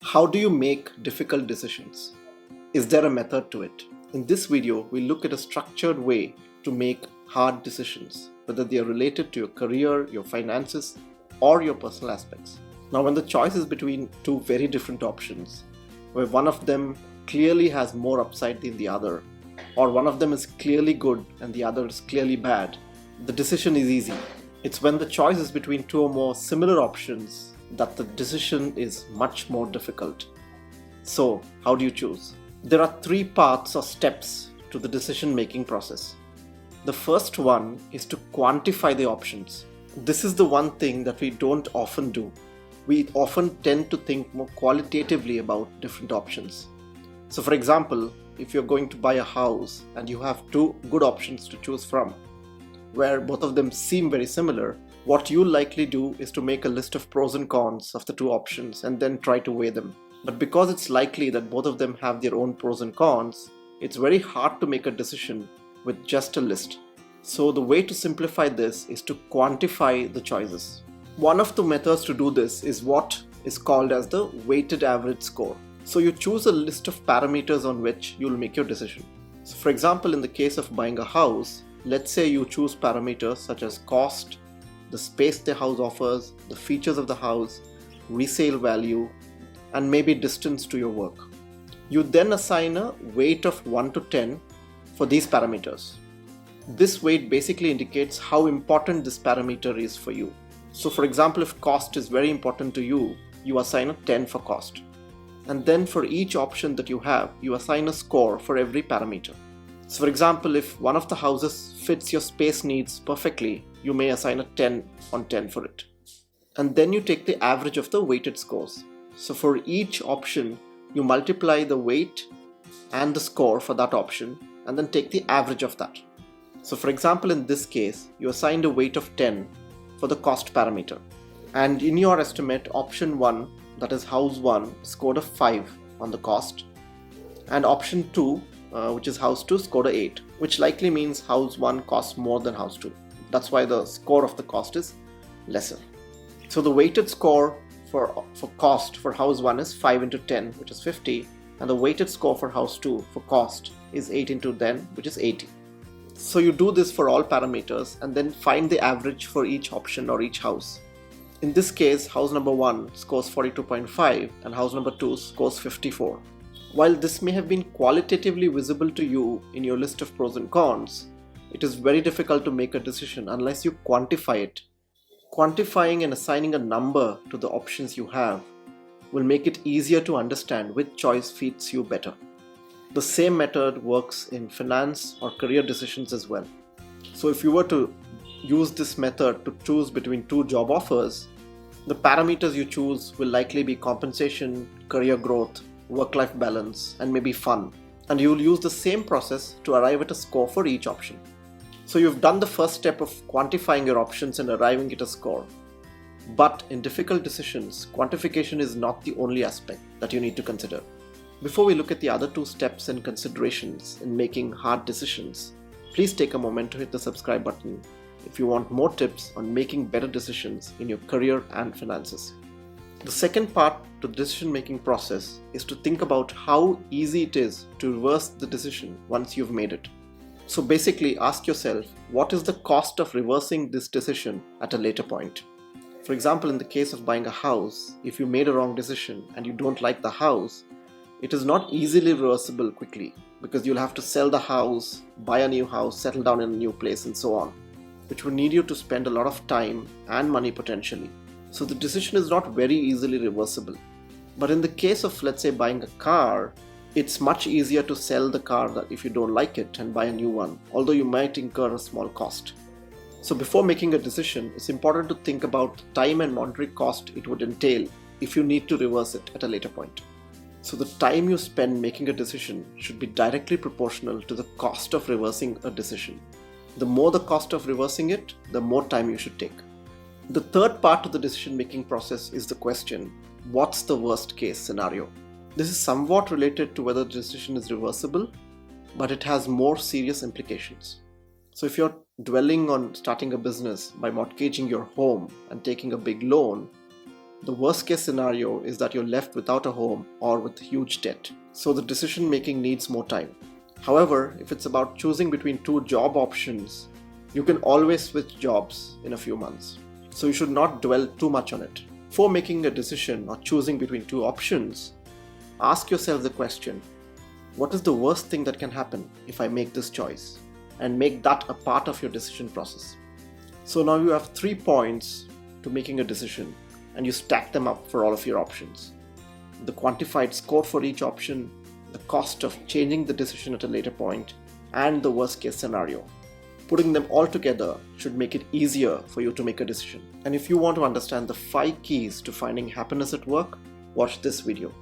How do you make difficult decisions? Is there a method to it? In this video, we look at a structured way to make hard decisions, whether they are related to your career, your finances, or your personal aspects. Now, when the choice is between two very different options, where one of them clearly has more upside than the other, or one of them is clearly good and the other is clearly bad, the decision is easy. It's when the choice is between two or more similar options that the decision is much more difficult. So, how do you choose? There are three paths or steps to the decision making process. The first one is to quantify the options. This is the one thing that we don't often do. We often tend to think more qualitatively about different options. So, for example, if you're going to buy a house and you have two good options to choose from, where both of them seem very similar, what you'll likely do is to make a list of pros and cons of the two options and then try to weigh them. But because it's likely that both of them have their own pros and cons, it's very hard to make a decision with just a list. So the way to simplify this is to quantify the choices. One of the methods to do this is what is called as the weighted average score. So you choose a list of parameters on which you'll make your decision. So for example, in the case of buying a house, let's say you choose parameters such as cost, the space the house offers, the features of the house, resale value, and maybe distance to your work. You then assign a weight of 1 to 10 for these parameters. This weight basically indicates how important this parameter is for you. So for example, if cost is very important to you, you assign a 10 for cost. And then for each option that you have, you assign a score for every parameter. So for example, if one of the houses fits your space needs perfectly, you may assign a 10 on 10 for it. And then you take the average of the weighted scores. So for each option, you multiply the weight and the score for that option and then take the average of that. So for example, in this case, you assigned a weight of 10 for the cost parameter. And in your estimate, option 1, that is house 1, scored a 5 on the cost. And option 2, which is house 2, scored a 8, which likely means house 1 costs more than house 2. That's why the score of the cost is lesser. So the weighted score for cost for house 1 is 5 into 10, which is 50, and the weighted score for house 2 for cost is 8 into 10, which is 80. So you do this for all parameters and then find the average for each option or each house. In this case, house number 1 scores 42.5 and house number 2 scores 54. While this may have been qualitatively visible to you in your list of pros and cons, it is very difficult to make a decision unless you quantify it. Quantifying and assigning a number to the options you have will make it easier to understand which choice fits you better. The same method works in finance or career decisions as well. So if you were to use this method to choose between two job offers, the parameters you choose will likely be compensation, career growth, work-life balance, and maybe fun. And you will use the same process to arrive at a score for each option. So you've done the first step of quantifying your options and arriving at a score. But in difficult decisions, quantification is not the only aspect that you need to consider. Before we look at the other two steps and considerations in making hard decisions, please take a moment to hit the subscribe button if you want more tips on making better decisions in your career and finances. The second part to the decision-making process is to think about how easy it is to reverse the decision once you've made it. So basically ask yourself, what is the cost of reversing this decision at a later point? For example, in the case of buying a house, if you made a wrong decision and you don't like the house, it is not easily reversible quickly because you'll have to sell the house, buy a new house, settle down in a new place and so on, which will need you to spend a lot of time and money potentially. So the decision is not very easily reversible. But in the case of, let's say, buying a car, it's much easier to sell the car if you don't like it and buy a new one, although you might incur a small cost. So before making a decision, it's important to think about the time and monetary cost it would entail if you need to reverse it at a later point. So the time you spend making a decision should be directly proportional to the cost of reversing a decision. The more the cost of reversing it, the more time you should take. The third part of the decision-making process is the question, what's the worst case scenario? This is somewhat related to whether the decision is reversible, but it has more serious implications. So if you're dwelling on starting a business by mortgaging your home and taking a big loan, The worst case scenario is that you're left without a home or with huge debt. So the decision making needs more time. However, if it's about choosing between two job options, you can always switch jobs in a few months. So you should not dwell too much on it. Before making a decision or choosing between two options, ask yourself the question, what is the worst thing that can happen if I make this choice? And make that a part of your decision process. So now you have 3 points to making a decision, and you stack them up for all of your options. The quantified score for each option, the cost of changing the decision at a later point, and the worst case scenario. Putting them all together should make it easier for you to make a decision. And if you want to understand the 5 keys to finding happiness at work, watch this video.